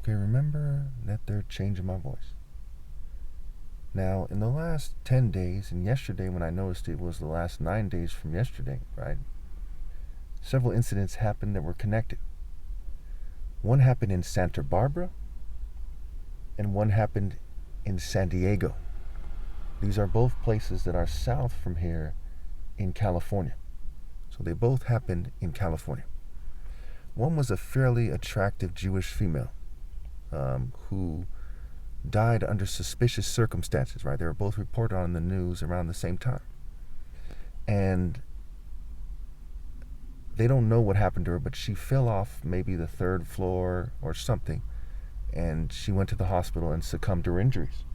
Okay, remember that they're changing my voice. Now, in the last 10 days, and yesterday when I noticed it was the last 9 days from yesterday, right? Several incidents happened that were connected. One happened in Santa Barbara, and one happened in San Diego. These are both places that are south from here in California. So they both happened in California. One was a fairly attractive Jewish female who died under suspicious circumstances, right? They were both reported on in the news around the same time. And they don't know what happened to her, but she fell off maybe the 3rd floor or something, and she went to the hospital and succumbed to her injuries.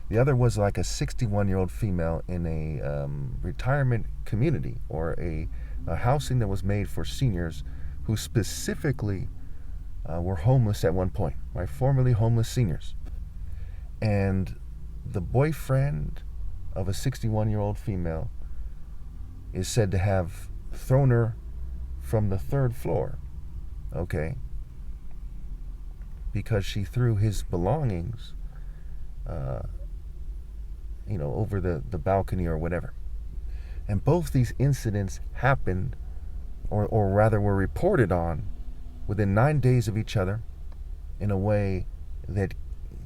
The other was like a 61-year-old female in a retirement community, or a housing that was made for seniors who specifically were homeless at one point, right? Formerly homeless seniors. And the boyfriend of a 61-year-old female is said to have thrown her from the 3rd floor, okay, because she threw his belongings, over the balcony or whatever. And both these incidents happened, or rather were reported on, within 9 days of each other in a way that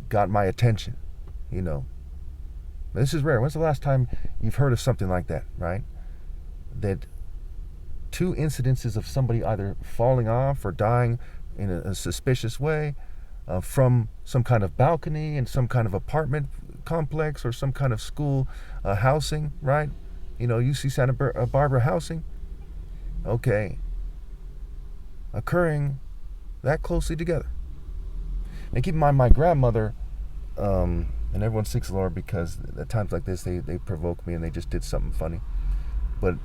got my attention, This is rare. When's the last time you've heard of something like that, right? That 2 incidences of somebody either falling off or dying in a suspicious way from some kind of balcony in some kind of apartment complex or some kind of school housing, right? UC Santa Barbara housing, okay, occurring that closely together. And keep in mind, my grandmother, and everyone seeks the Lord because at times like this they provoke me and they just did something funny. But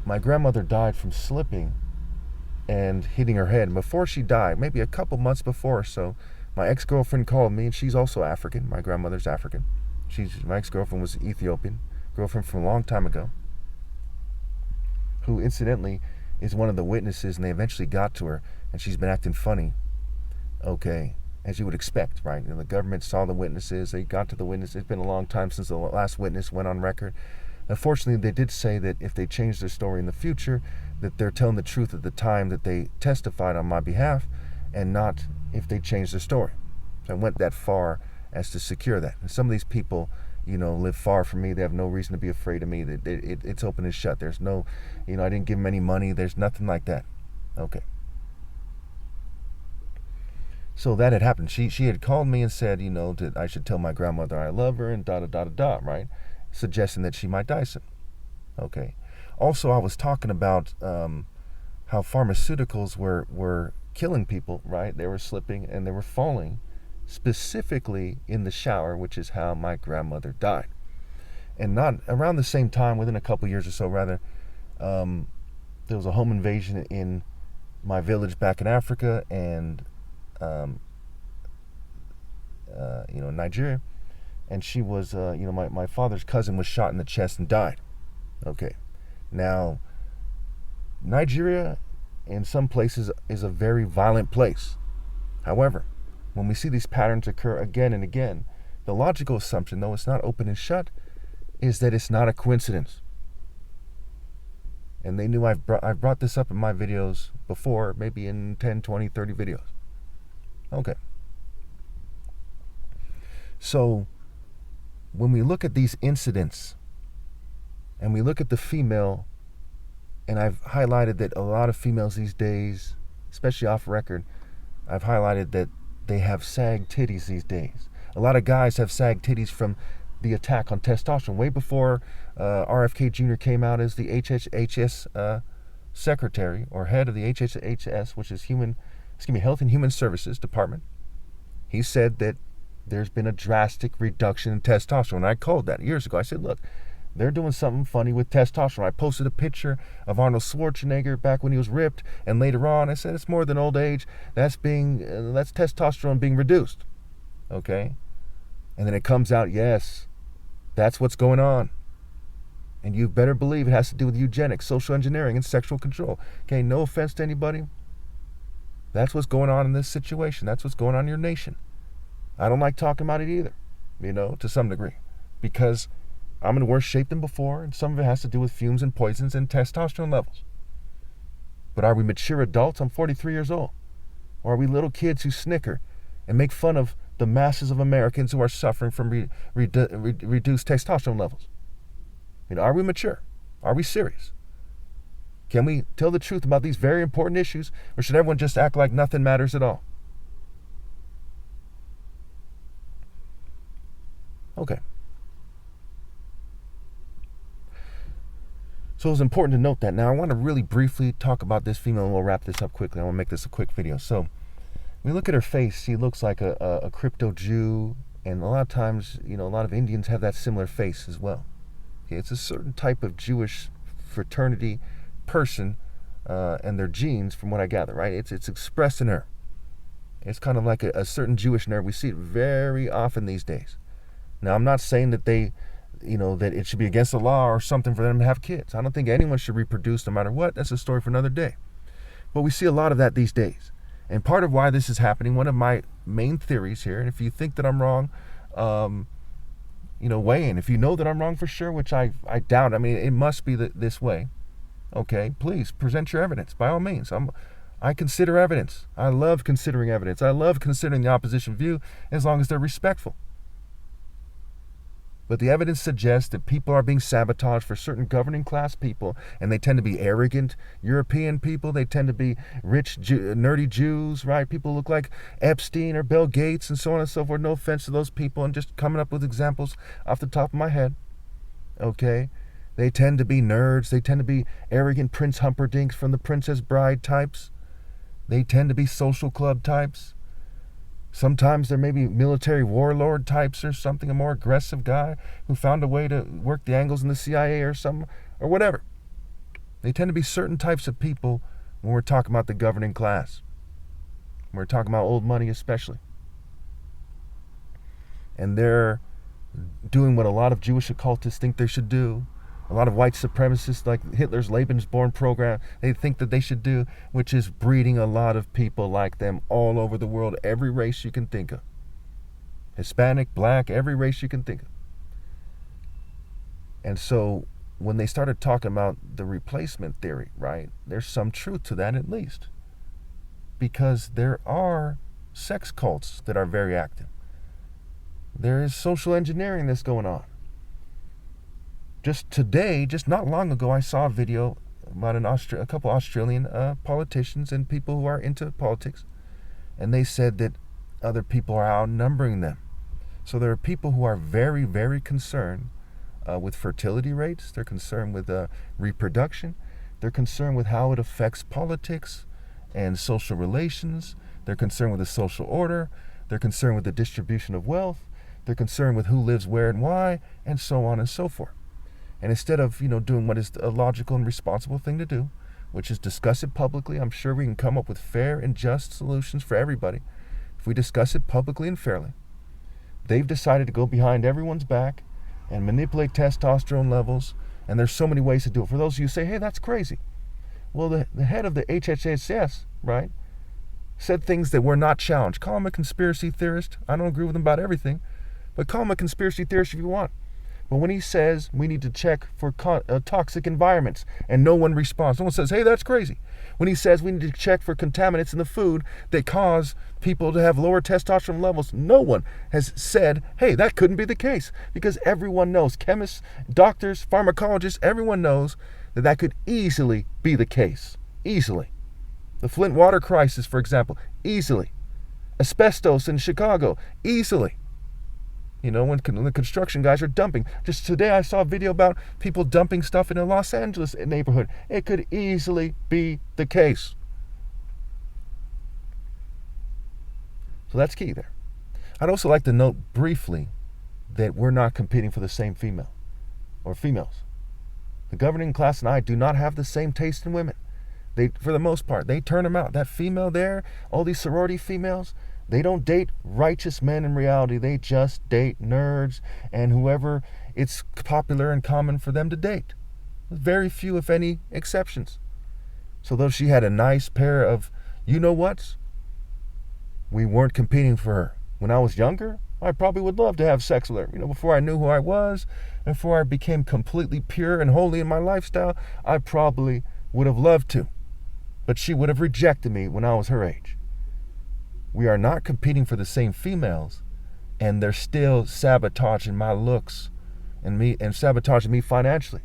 my grandmother died from slipping and hitting her head. And before she died, maybe a couple months before or so, my ex-girlfriend called me, and she's also African. My grandmother's African. My ex-girlfriend was Ethiopian, girlfriend from a long time ago, who incidentally is one of the witnesses, and they eventually got to her, and she's been acting funny, okay, as you would expect, right? The government saw the witnesses, they got to the witness. It's been a long time since the last witness went on record. Unfortunately, they did say that if they change their story in the future, that they're telling the truth at the time that they testified on my behalf, and not if they change their story. So I went that far as to secure that. And some of these people, live far from me. They have no reason to be afraid of me. It's open and shut. There's no, I didn't give them any money. There's nothing like that. Okay. So that had happened. She had called me and said, that I should tell my grandmother I love her and da-da-da-da-da, right? Suggesting that she might die soon. Okay. Also, I was talking about how pharmaceuticals were killing people, right? They were slipping and they were falling, specifically in the shower, which is how my grandmother died. And not around the same time, within a couple years or so, rather, there was a home invasion in my village back in Africa, and Nigeria, and she was, my father's cousin was shot in the chest and died. Okay, now Nigeria, in some places, is a very violent place. However, when we see these patterns occur again and again, the logical assumption, though it's not open and shut, is that it's not a coincidence. And they knew I've brought this up in my videos before, maybe in 10, 20, 30 videos. Okay. So, when we look at these incidents, and we look at the female, and I've highlighted that a lot of females these days, especially off record, I've highlighted that they have sag titties these days. A lot of guys have sag titties from the attack on testosterone. Way before RFK Jr. came out as the HHS secretary, or head of the HHS, which is Health and Human Services Department, he said that there's been a drastic reduction in testosterone. And I called that years ago. I said, look, they're doing something funny with testosterone. I posted a picture of Arnold Schwarzenegger back when he was ripped, and later on I said it's more than old age. That's testosterone being reduced. Okay? And then it comes out, yes, that's what's going on. And you better believe it has to do with eugenics, social engineering, and sexual control. Okay, no offense to anybody. That's what's going on in this situation. That's what's going on in your nation. I don't like talking about it either, to some degree, because I'm in worse shape than before, and some of it has to do with fumes and poisons and testosterone levels. But are we mature adults? I'm 43 years old. Or are we little kids who snicker and make fun of the masses of Americans who are suffering from reduced testosterone levels? Are we mature? Are we serious? Can we tell the truth about these very important issues, or should everyone just act like nothing matters at all? Okay. So it's important to note that. Now I want to really briefly talk about this female, and we'll wrap this up quickly. I want to make this a quick video. So when we look at her face, she looks like a crypto Jew, and a lot of times, a lot of Indians have that similar face as well. Okay, it's a certain type of Jewish fraternity person and their genes, from what I gather, right? It's expressed in her. It's kind of like a certain Jewish nerve. We see it very often these days. Now, I'm not saying that that it should be against the law or something for them to have kids. I don't think anyone should reproduce no matter what. That's a story for another day. But we see a lot of that these days. And part of why this is happening, one of my main theories here, and if you think that I'm wrong, weigh in. If you know that I'm wrong for sure, which I doubt. I mean, it must be this way. Okay, please present your evidence by all means. I consider evidence. I love considering evidence. I love considering the opposition view as long as they're respectful. But the evidence suggests that people are being sabotaged for certain governing class people, and they tend to be arrogant European people. They tend to be rich, nerdy Jews, right? People look like Epstein or Bill Gates and so on and so forth. No offense to those people. I'm just coming up with examples off the top of my head. Okay? They tend to be nerds. They tend to be arrogant Prince Humperdinks from the Princess Bride types. They tend to be social club types. Sometimes there may be military warlord types or something, a more aggressive guy who found a way to work the angles in the CIA or something, or whatever. They tend to be certain types of people when we're talking about the governing class. When we're talking about old money especially. And they're doing what a lot of Jewish occultists think they should do. A lot of white supremacists, like Hitler's Lebensborn program, they think that they should do, which is breeding a lot of people like them all over the world, every race you can think of. Hispanic, black, every race you can think of. And so when they started talking about the replacement theory, right, there's some truth to that at least. Because there are sex cults that are very active. There is social engineering that's going on. Just today, just not long ago, I saw a video about a couple Australian politicians and people who are into politics, and they said that other people are outnumbering them. So there are people who are very, very concerned with fertility rates. They're concerned with reproduction. They're concerned with how it affects politics and social relations. They're concerned with the social order. They're concerned with the distribution of wealth. They're concerned with who lives where and why, and so on and so forth. And instead of, doing what is a logical and responsible thing to do, which is discuss it publicly, I'm sure we can come up with fair and just solutions for everybody if we discuss it publicly and fairly. They've decided to go behind everyone's back and manipulate testosterone levels, and there's so many ways to do it. For those of you who say, hey, that's crazy. Well, the head of the HHSS, right, said things that were not challenged. Call him a conspiracy theorist. I don't agree with him about everything, but call him a conspiracy theorist if you want. But when he says we need to check for toxic environments and no one responds, no one says, hey, that's crazy. When he says we need to check for contaminants in the food that cause people to have lower testosterone levels, no one has said, hey, that couldn't be the case. Because everyone knows, chemists, doctors, pharmacologists, everyone knows that could easily be the case. Easily. The Flint water crisis, for example, easily. Asbestos in Chicago, easily. When the construction guys are dumping. Just today I saw a video about people dumping stuff in a Los Angeles neighborhood. It could easily be the case. So that's key there. I'd also like to note briefly that we're not competing for the same female or females. The governing class and I do not have the same taste in women. For the most part, they turn them out. That female there, all these sorority females, they don't date righteous men in reality. They just date nerds and whoever it's popular and common for them to date. Very few, if any, exceptions. So though she had a nice pair of you-know-whats, We weren't competing for her. When I was younger, I probably would love to have sex with her. Before I knew who I was, before I became completely pure and holy in my lifestyle, I probably would have loved to. But she would have rejected me when I was her age. We are not competing for the same females, and they're still sabotaging my looks and sabotaging me financially.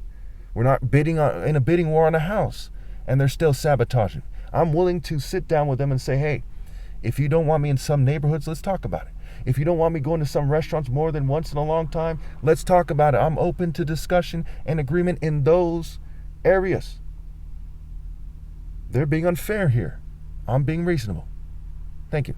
We're not in a bidding war on a house, and they're still sabotaging. I'm willing to sit down with them and say, hey, if you don't want me in some neighborhoods, let's talk about it. If you don't want me going to some restaurants more than once in a long time, let's talk about it. I'm open to discussion and agreement in those areas. They're being unfair here. I'm being reasonable. Thank you.